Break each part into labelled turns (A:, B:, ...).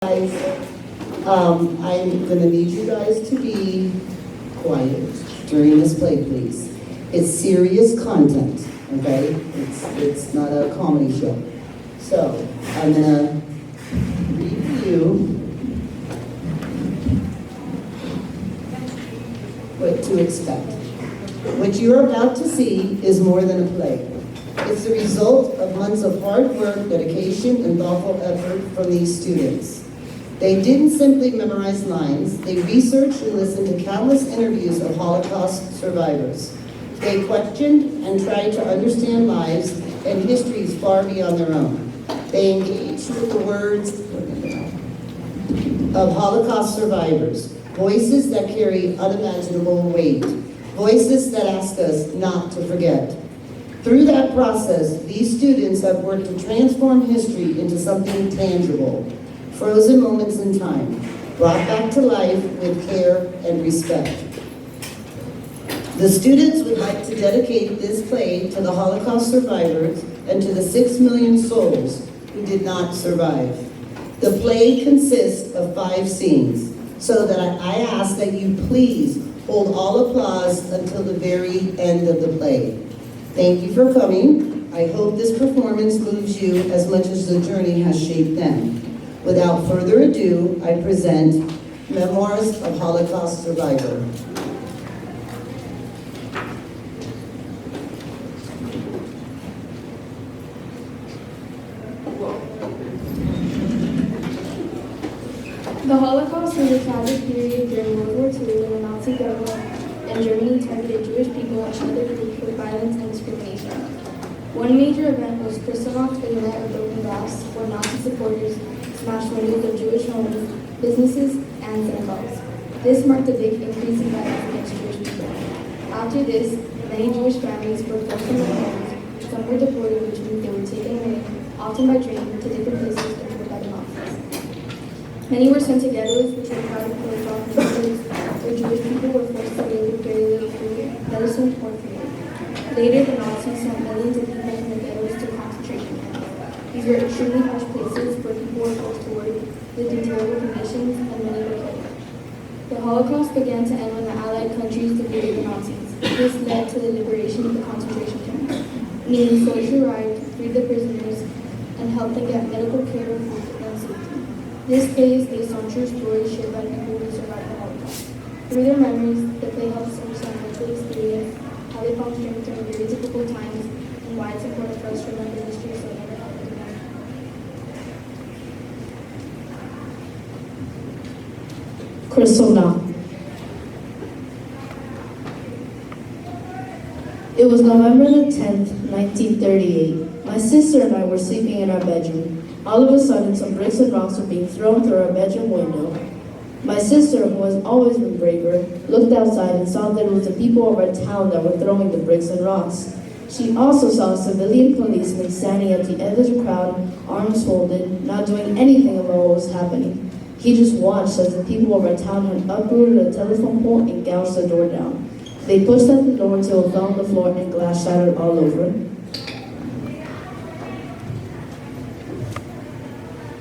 A: Guys, I'm going to need you guys to be quiet during this play, please. It's serious content, okay? It's not a comedy show. So, I'm going to read to you what to expect. What you're about to see is more than a play. It's the result of months of hard work, dedication, and thoughtful effort from these students. They didn't simply memorize lines, they researched and listened to countless interviews of Holocaust survivors. They questioned and tried to understand lives and histories far beyond their own. They engaged with the words of Holocaust survivors, voices that carry unimaginable weight, voices that ask us not to forget. Through that process, these students have worked to transform history into something tangible. Frozen moments in time, brought back to life with care and respect. The students would like to dedicate this play to the Holocaust survivors and to the 6 million souls who did not survive. The play consists of 5 scenes, so that I ask that you please hold all applause until the very end of the play. Thank you for coming. I hope this performance moves you as much as the journey has shaped them. Without further ado, I present Memoirs of Holocaust Survivor.
B: The Holocaust was a tragic period during World War II when the Nazi government in Germany targeted Jewish people and other groups with violence and discrimination. One major event was Kristallnacht, a night of broken glass, where Nazi supporters smashed windows of Jewish homes, businesses, and synagogues. This marked a big increase in violence against Jewish people. After this, many Jewish families were forced from their homes. Some were deported, which means they were taken away, often by train, to different places controlled by the Nazis. Many were sent to ghettos, which were crowded closed off neighborhoods, where Jewish people were forced to live with very little food, medicine, or food. Later, the Nazis sent millions of people from the ghettos to concentration camps. These were extremely harsh places where people were forced to work, lived in terrible conditions, and many were killed. The Holocaust began to end when the Allied countries defeated the Nazis. This led to the liberation of the concentration camps, meaning soldiers arrived, freed the prisoners, and helped them get medical care, food, and safety. This play is based on true stories shared by people who survived the Holocaust. Through their memories, the play helps us understand what they experienced, how they found strength during very difficult times, and why it's important for us to remember history so it never happens again.
C: Kristallnacht. It was November the 10th, 1938. My sister and I were sleeping in our bedroom. All of a sudden, some bricks and rocks were being thrown through our bedroom window. My sister, who has always been braver, looked outside and saw that it was the people of our town that were throwing the bricks and rocks. She also saw a civilian policeman standing at the end of the crowd, arms folded, not doing anything about what was happening. He just watched as the people of our town had uprooted a telephone pole and gouged the door down. They pushed at the door until it fell on the floor and glass shattered all over.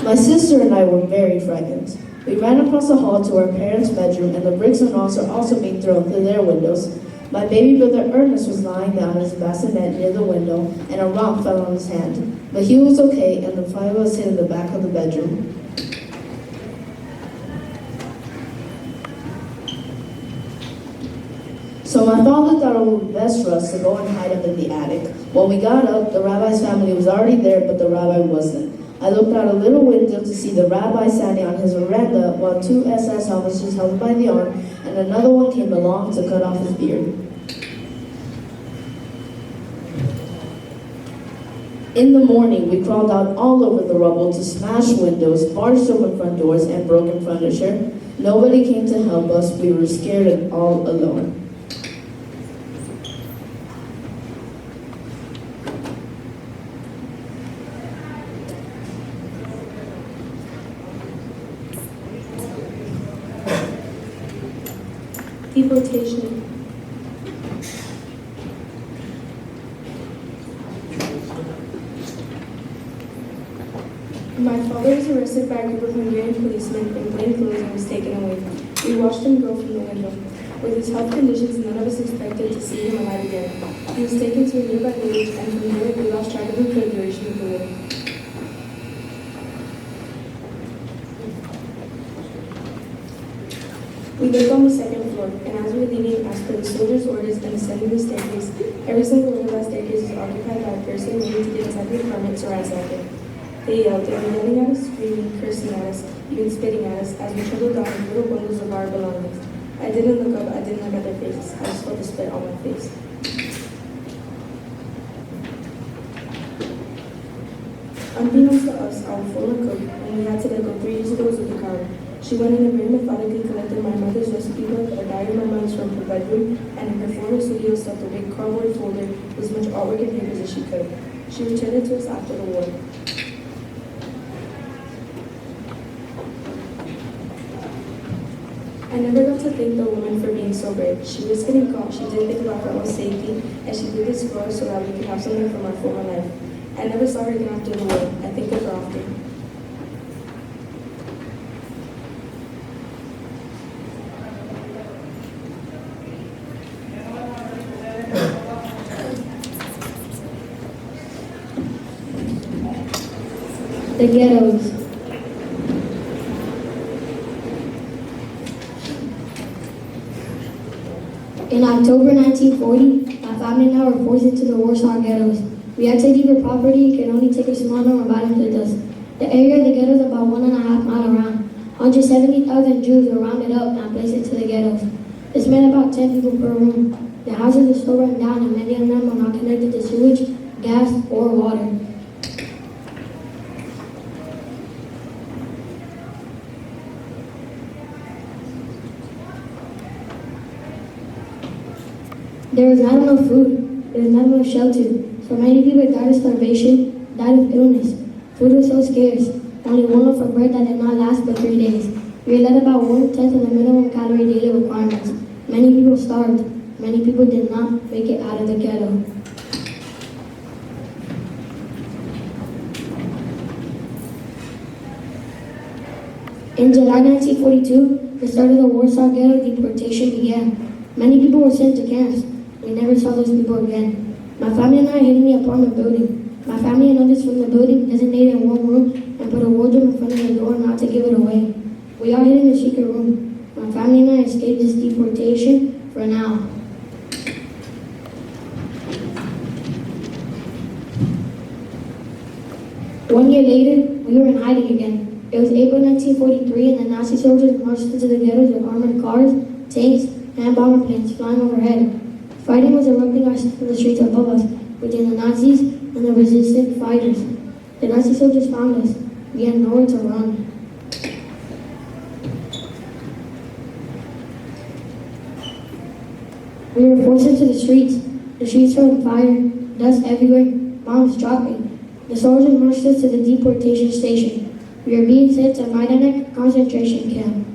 C: My sister and I were very frightened. We ran across the hall to our parents' bedroom, and the bricks and rocks were also being thrown through their windows. My baby brother Ernest was lying down in his bassinet near the window, and a rock fell on his hand. But he was okay, and the 5 of us hid in the back of the bedroom. So my father thought it would be best for us to go and hide up in the attic. When we got up, the rabbi's family was already there, but the rabbi wasn't. I looked out a little window to see the rabbi standing on his veranda while 2 SS officers held him by the arm, and another one came along to cut off his beard. In the morning, we crawled out all over the rubble to smash windows, barged open front doors, and broken furniture. Nobody came to help us. We were scared and all alone.
B: Deportation. My father was arrested by a group of Hungarian policemen in plain clothes and was taken away. We watched him go from the window. With his health conditions, none of us expected to see him alive again. He was taken to a nearby village, and from there we lost track of him for the duration of the war. We lived on the second floor, and as we were leaving, as per the soldiers' orders and ascending the staircase, every single one of that staircase was occupied by a person waiting to get inside the apartment to ransack it. They yelled, they were yelling at us, screaming, cursing at us, even spitting at us as we trundled down with little bundles of our belongings. I didn't look up, I didn't look at their faces. I just felt the spit on my face. Unbeknownst to us, our former cook, when we had to let go 3 years ago, was with the coward. She went in and very methodically collected my mother's recipe book, a diary of my mother's from her bedroom, and in her former studio stuffed a big cardboard folder with as much artwork and papers as she could. She returned it to us after the war. I never got to thank the woman for being so brave. She risked getting caught, she didn't think about her own safety, and she did this for us so that we could have something from our former life. I never saw her again after the war. I think of her often.
C: The ghettos. In October 1940, my family and I were forced into the Warsaw ghettos. We had to leave our property and could only take a small number of items with us. The area of the ghettos is about 1.5 miles around. 170,000 Jews were rounded up and placed into the ghettos. This meant about 10 people per room. The houses were so run down and many of them were not connected to sewage, gas, or water. There was not enough food. There was not enough shelter. So many people died of starvation, died of illness. Food was so scarce. Only one loaf of bread that did not last but 3 days. We were let about 1/10 of the minimum calorie daily requirements. Many people starved. Many people did not make it out of the ghetto. In July 1942, the start of the Warsaw Ghetto deportation began. Many people were sent to camps. We never saw those people again. My family and I hid in the apartment building. My family and others from the building designated one room and put a wardrobe in front of the door not to give it away. We all hid in a secret room. My family and I escaped this deportation for now. One year later, we were in hiding again. It was April 1943 and the Nazi soldiers marched into the ghettos with armored cars, tanks, and bomber planes flying overhead. Fighting was erupting on the streets above us between the Nazis and the resistant fighters. The Nazi soldiers found us. We had nowhere to run. We were forced into the streets. The streets were on fire, dust everywhere, bombs dropping. The soldiers marched us to the deportation station. We were being sent to Majdanek concentration camp.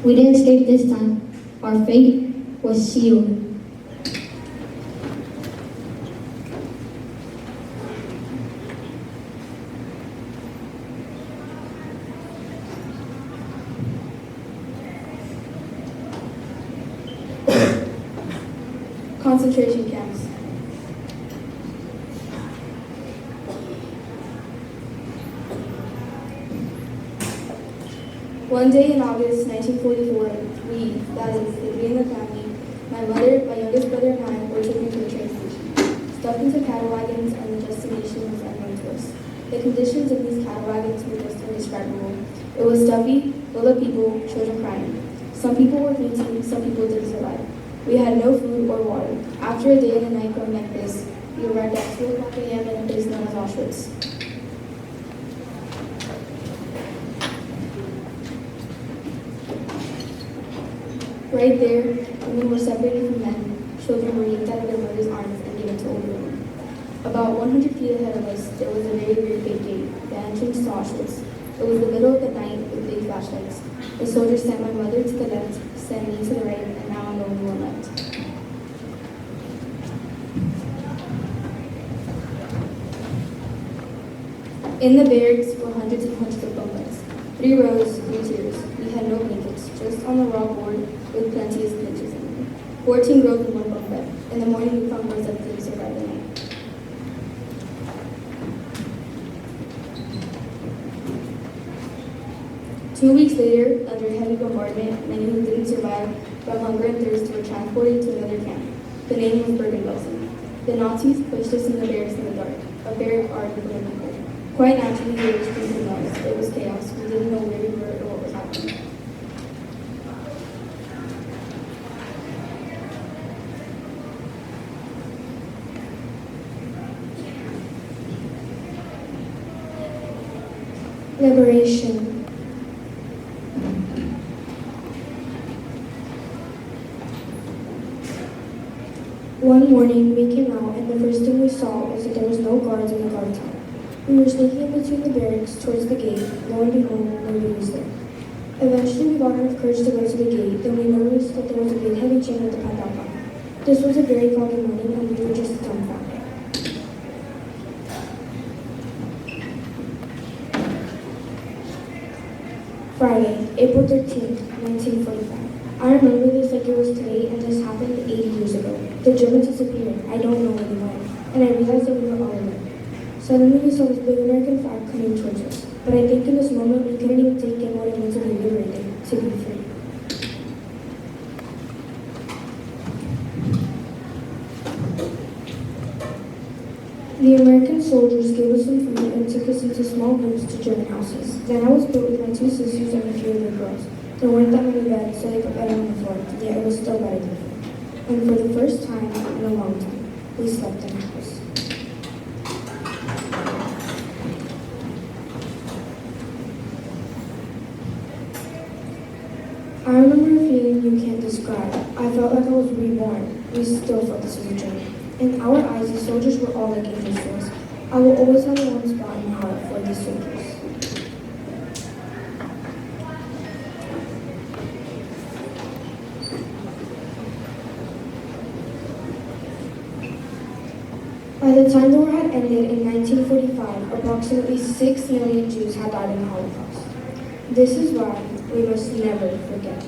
C: We didn't escape this time. Our fate was sealed.
B: Concentration camps. One day in August 1944, we, that is, we in the family, my mother, my youngest brother, and I were taken to the train station, stuffed into cattle wagons, and the destination was unknown to us. The conditions of these cattle wagons were just indescribable. It was stuffy, full of people, children crying. Some people were fainting, some people didn't survive. We had no food or water. After a day and a night going like this, we arrived at 2 o'clock a.m. in a place known as Auschwitz. Right there, women were separated from men. Children were yanked out of their mothers' arms and given to older women. About 100 feet ahead of us, there was a very weird big gate, the entrance to Auschwitz. It was the middle of the night with big flashlights. The soldiers sent my mother to the left, sent me to the right, and now I'm the only one left. In the barracks were hundreds hundreds and hundreds of bunk beds. 3 rows, 3 tiers. We had no blankets, just on the raw board with plenty of splinters in them. 14 girls in 1 bunk bed. In the morning, we found girls that couldn't survive the night. Two weeks later, under heavy bombardment, many who didn't survive from hunger and thirst were transported to another camp. The name was Bergen-Belsen. The Nazis pushed us in the barracks in the dark. A barrack armed with people. Quite naturally, there was drinking noise. It was chaos. We didn't know where we were or what was happening. Liberation. One morning, we came out, and the first thing we saw was that there was no guards in the guard tower. We were sneaking in between the barracks towards the gate. Lo and behold, nobody was there. Eventually, we got enough courage to go to the gate. Then we noticed that there was a big heavy chain with a padlock on it. This was a very foggy morning, and we were just dumbfounded. Friday, April 13th, 1945. I remember this like it was today, and this happened 80 years ago. The Germans disappeared. I don't know where they went, and I realized that we were all alone. Suddenly, we saw this big American flag coming towards us. But I think in this moment, we couldn't even take in what it meant to be liberated, to be free. The American soldiers gave us some food and took us into small groups to German houses. Then I was put with my 2 sisters and a few other girls. There weren't that many beds, so they put better on the floor, yet it was still better than food. And for the first time in a long time, we slept in a house. I remember a feeling you can't describe. I felt like I was reborn. We still felt this was a journey. In our eyes, these soldiers were all like angels to us. I will always have a warm spot in my heart for these soldiers. By the time the war had ended in 1945, approximately 6 million Jews had died in the Holocaust. This is why we must never forget.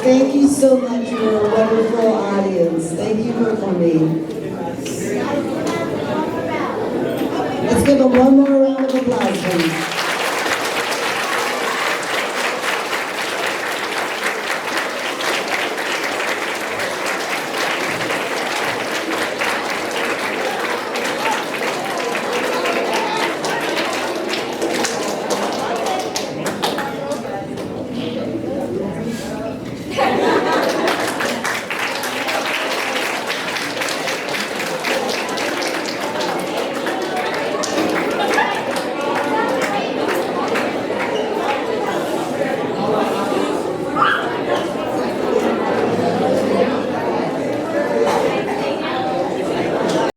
A: Thank you so much. You're a wonderful audience. Thank you for coming. Let's give them one more round of applause, please.